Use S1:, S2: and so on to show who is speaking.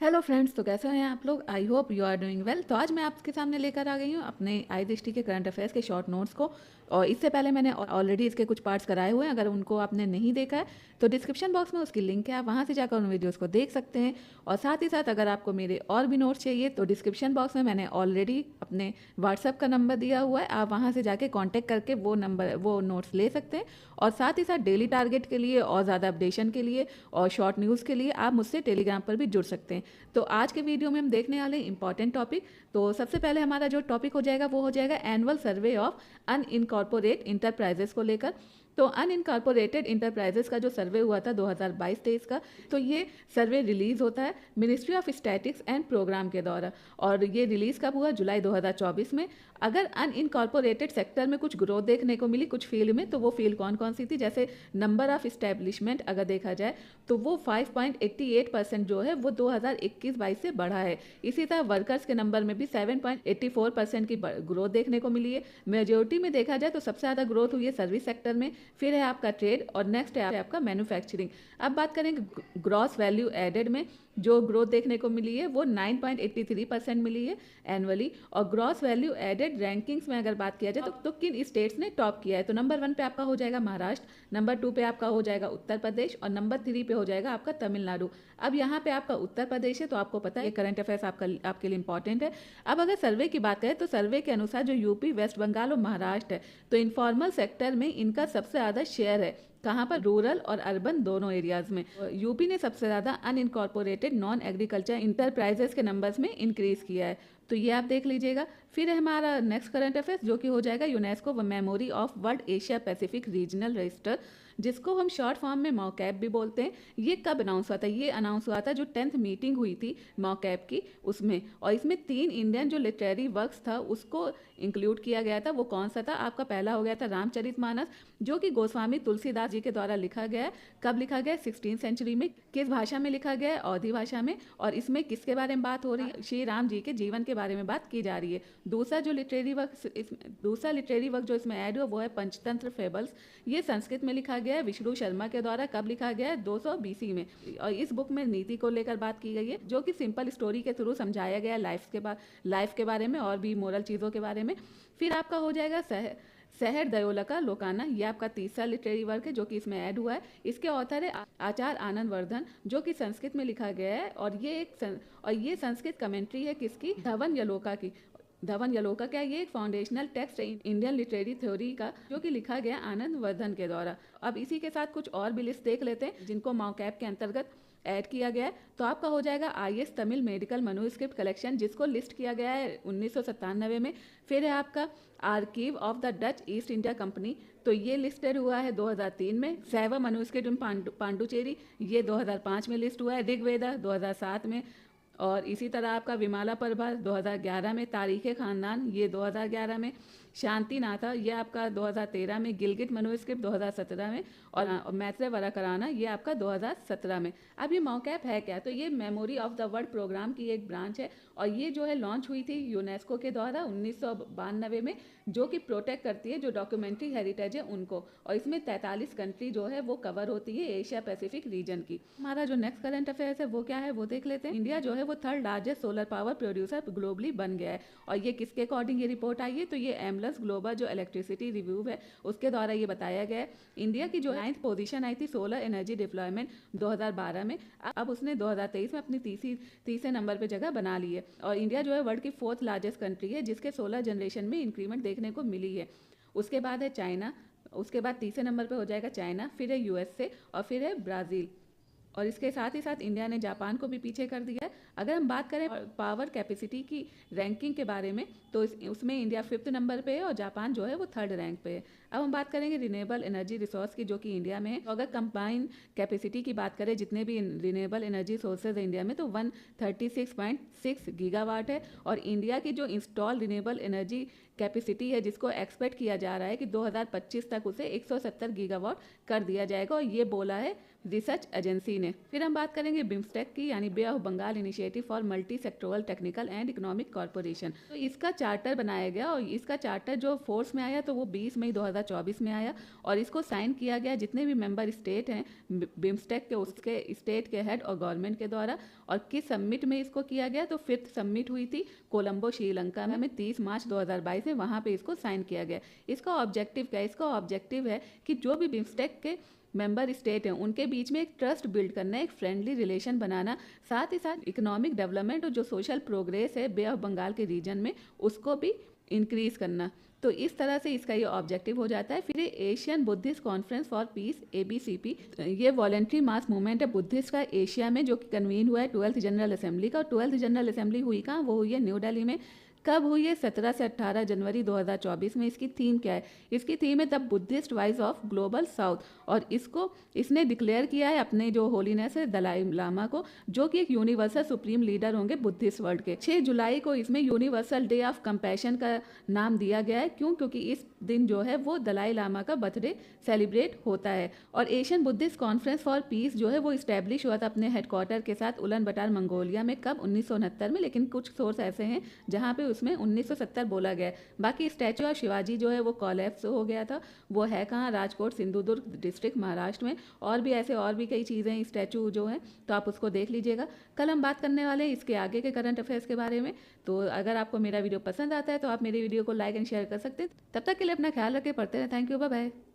S1: Hello friends, तो कैसे हैं आप लोग। I hope you are doing well. तो आज मैं आपके सामने लेकर आ गई हूँ अपने आई दृष्टि के करंट अफेयर्स के शॉर्ट नोट्स को। और इससे पहले मैंने ऑलरेडी इसके कुछ पार्ट्स कराए हुए हैं। अगर उनको आपने नहीं देखा है तो डिस्क्रिप्शन बॉक्स में उसकी लिंक है, आप वहाँ से जाकर उन वीडियोस को देख सकते हैं। और साथ ही साथ अगर आपको मेरे और भी नोट्स चाहिए तो डिस्क्रिप्शन बॉक्स में मैंने ऑलरेडी अपने व्हाट्सअप का नंबर दिया हुआ है, आप वहाँ से जाके कॉन्टैक्ट करके वो नोट्स ले सकते हैं। और साथ ही साथ डेली टारगेट के लिए और ज़्यादा अपडेशन के लिए और शॉर्ट न्यूज़ के लिए आप मुझसे टेलीग्राम पर भी जुड़ सकते हैं। तो आज के वीडियो में हम देखने वाले इंपॉर्टेंट टॉपिक। तो सबसे पहले हमारा जो टॉपिक हो जाएगा वो हो जाएगा एनुअल सर्वे ऑफ अनइनकॉर्पोरेट इंटरप्राइजेस को लेकर। तो अनइनकॉर्पोरेटेड इंटरप्राइजेस का जो सर्वे हुआ था 2022-23 का, तो ये सर्वे रिलीज होता है ministry of statics and program के द्वारा। और ये रिलीज कब हुआ? जुलाई 2024 में। अगर अनइनकॉर्पोरेटेड सेक्टर में कुछ ग्रोथ देखने को मिली कुछ फील्ड में, तो वो फील्ड कौन कौन सी थी? जैसे नंबर ऑफ इस्टेब्लिशमेंट अगर देखा जाए तो वो 5.88% जो है वो 2021-22 से बढ़ा है। इसी तरह वर्कर्स के नंबर में भी 7.84% की ग्रोथ देखने को मिली है। मेजोरिटी में देखा जाए तो सबसे ज़्यादा ग्रोथ हुई है सर्विस सेक्टर में, फिर है आपका ट्रेड और नेक्स्ट है आपका मैन्युफैक्चरिंग। अब बात करेंगे ग्रॉस वैल्यू एडेड में, जो ग्रोथ देखने को मिली है वो 9.83% मिली है एनुअली। और ग्रॉस वैल्यू एडेड रैंकिंग्स में अगर बात किया जाए तो किन स्टेट्स ने टॉप किया है? तो नंबर 1 पे आपका हो जाएगा महाराष्ट्र, नंबर 2 पे आपका हो जाएगा उत्तर प्रदेश और नंबर 3 पे हो जाएगा आपका तमिलनाडु। अब यहाँ पे आपका उत्तर प्रदेश है तो आपको पता है ये करंट अफेयर्स आपके लिए इंपॉर्टेंट है। अब अगर सर्वे की बात करें तो सर्वे के अनुसार जो यूपी, वेस्ट बंगाल और महाराष्ट्र है, तो इनफॉर्मल सेक्टर में इनका सबसे ज़्यादा शेयर है। कहाँ पर? रूरल और अर्बन दोनों एरियाज में। यूपी ने सबसे ज़्यादा अनइनकॉर्पोरेटेड नॉन एग्रीकल्चर इंटरप्राइजेस के नंबर्स में इंक्रीज किया है, तो ये आप देख लीजिएगा। फिर है हमारा नेक्स्ट करंट अफेयर्स जो कि हो जाएगा UNESCO memory of world Asia Pacific regional register, जिसको हम शॉर्ट फॉर्म में मॉकैप भी बोलते हैं। ये कब अनाउंस हुआ था? ये अनाउंस हुआ था जो 10th मीटिंग हुई थी मॉकैप की उसमें। और इसमें 3 इंडियन जो लिटरेरी वर्क्स था उसको इंक्लूड किया गया था। वो कौन सा था? आपका पहला हो गया था रामचरितमानस, जो कि गोस्वामी तुलसीदास जी के द्वारा लिखा गया है। कब लिखा गया? 16th सेंचुरी में। किस भाषा में लिखा गया है? अवधी भाषा में। और इसमें किसके बारे में बात हो रही है? श्री राम जी के जीवन के बारे में बात की जा रही है। दूसरा लिटरेरी वर्क जो इसमें ऐड हुआ वो है पंचतंत्र फेबल्स। ये संस्कृत में लिखा गया है विष्णु शर्मा के द्वारा। कब लिखा गया है? 200 BC में। और इस बुक में नीति को लेकर बात की गई है, जो कि सिंपल स्टोरी के थ्रू समझाया गया है लाइफ के बारे में और भी मोरल चीज़ों के बारे में। फिर आपका हो जाएगा शहर दयोला का लोकाना। ये आपका तीसरा लिटरेरी वर्क है जो कि इसमें ऐड हुआ है। इसके ऑथर है आचार्य आनंद वर्धन, जो कि संस्कृत में लिखा गया है। और ये संस्कृत कमेंट्री है किसकी? धवन यलोका की। धवन यलोका क्या? ये एक फाउंडेशनल टेक्स्ट है इंडियन लिटरेरी थ्योरी का, जो कि लिखा गया आनंद वर्धन के द्वारा। अब इसी के साथ कुछ और भी लिस्ट देख लेते हैं जिनको मॉकैप के अंतर्गत ऐड किया गया है। तो आपका हो जाएगा IS Tamil medical manuscript collection, जिसको लिस्ट किया गया है 1997 में। फिर है आपका archive of the Dutch East India Company, तो ये लिस्टेड हुआ है 2003 में। सैवा मनुस्क्रिप्ट इन पांडुचेरी, ये 2005 में लिस्ट हुआ है। ऋग्वेदा 2007 में। और इसी तरह आपका विमाला पर्वा 2011 में। तारीख खानदान ये 2011 में। शांति नाथा ये आपका 2013 में। गिलगित मनुस्क्रिप्ट 2017 में। और मैत्रेय वराकराना ये आपका 2017 में। अब ये मॉकैप है क्या? तो ये memory of the world program की एक ब्रांच है, और ये जो है लॉन्च हुई थी यूनेस्को के द्वारा 1992 में, जो कि प्रोटेक्ट करती है जो डॉक्यूमेंट्री हेरिटेज है उनको। और इसमें 43 कंट्री जो है वो कवर होती है एशिया पैसिफिक रीजन की। हमारा जो नेक्स्ट करंट अफेयर्स है वो क्या है वो देख लेते हैं। इंडिया जो है वो 3rd largest solar power producer globally बन गया है। और ये किसके अकॉर्डिंग ये रिपोर्ट आई है? तो ये एमलस ग्लोबल जो इलेक्ट्रिसिटी रिव्यू है उसके द्वारा ये बताया गया है। इंडिया की जो 9th पोजीशन आई थी सोलर एनर्जी डिप्लॉयमेंट 2012 में, अब उसने 2023 में अपनी तीसरे नंबर पे जगह बना ली है। और इंडिया जो है वर्ल्ड की 4th लार्जेस्ट कंट्री है जिसके सोलर जनरेशन में इंक्रीमेंट देखने को मिली है। उसके बाद है चाइना, उसके बाद तीसरे नंबर पे हो जाएगा चाइना, फिर है USA और फिर है ब्राज़ील। और इसके साथ ही साथ इंडिया ने जापान को भी पीछे कर दिया है। अगर हम बात करें पावर कैपेसिटी की रैंकिंग के बारे में, तो उसमें इंडिया 5th नंबर पे है और जापान जो है वो 3rd रैंक पे है। अब हम बात करेंगे रिन्यूएबल एनर्जी रिसोर्स की, जो कि इंडिया में है। तो अगर कंबाइन कैपेसिटी की बात करें जितने भी रिन्यूएबल एनर्जी सोर्सेज है इंडिया में, तो 136.6 गीगावाट है। और इंडिया की जो इंस्टॉल रिन्यूएबल एनर्जी कैपेसिटी है, जिसको एक्सपेक्ट किया जा रहा है कि 2025 तक उसे 170 गीगावाट कर दिया जाएगा। और ये बोला है रिसर्च एजेंसी ने। फिर हम बात करेंगे बिम्स्टेक की, यानी Bay of Bengal initiative for multi sectoral technical and economic corporation. तो इसका चार्टर बनाया गया और इसका चार्टर जो फोर्स में आया तो वो 20 मई 2024 में आया और इसको साइन किया गया जितने भी मेंबर स्टेट हैं बिम्स्टेक के, उसके स्टेट के हेड और गवर्नमेंट के द्वारा। और किस समिट में इसको किया गया, तो 5th समिट हुई थी कोलंबो श्रीलंका में 30 मार्च 2022 में, वहाँ पे इसको साइन किया गया। इसका ऑब्जेक्टिव क्या है? इसका ऑब्जेक्टिव है कि जो भी बिम्स्टेक के मेंबर स्टेट हैं उनके बीच में एक ट्रस्ट बिल्ड करना, एक फ्रेंडली रिलेशन बनाना, साथ ही साथ इकोनॉमिक डेवलपमेंट और जो सोशल प्रोग्रेस है बे ऑफ बंगाल के रीजन में उसको भी इंक्रीज करना। तो इस तरह से इसका ये ऑब्जेक्टिव हो जाता है। फिर Asian Buddhist conference for piece ABCP, ये वॉलेंट्री मास मूवमेंट है बुद्धिस्ट का एशिया में, जो कि कन्वीन हुआ है 12th जनरल असेंबली का। और 12th जनरल असेंबली हुई कहाँ? वो हुई है न्यू दिल्ली में। कब हुई है? 17 से 18 जनवरी 2024 में। इसकी थीम क्या है? इसकी थीम है the Buddhist wise of global south, और इसने डिक्लेयर किया है अपने जो होलीनेस है दलाई लामा को, जो कि एक यूनिवर्सल सुप्रीम लीडर होंगे बुद्धिस्ट वर्ल्ड के। 6 जुलाई को इसमें यूनिवर्सल डे ऑफ कंपैशन का नाम दिया गया है। क्यों? क्योंकि इस दिन जो है वो दलाई लामा का बर्थडे सेलिब्रेट होता है। और Asian Buddhist conference for piece जो है वो इस्टेब्लिश हुआ था अपने हेडक्वार्टर के साथ उलन बटार मंगोलिया में। कब? 1969 में, लेकिन कुछ सोर्स ऐसे हैं जहाँ पे उसमें 1970 बोला गया है। बाकी स्टैचू ऑफ शिवाजी जो है वो कोलैप्स हो गया था। वो है कहाँ? राजकोट सिंधुदुर्ग डिस्ट्रिक्ट महाराष्ट्र में। और भी कई चीज़ें स्टैचू जो है, तो आप उसको देख लीजिएगा। कल हम बात करने वाले हैं इसके आगे के करंट अफेयर्स के बारे में। तो अगर आपको मेरा वीडियो पसंद आता है तो आप मेरे वीडियो को लाइक एंड शेयर कर सकते हैं। तब तक के लिए अपना ख्याल रखें, पढ़ते रहें। Thank you, bye bye.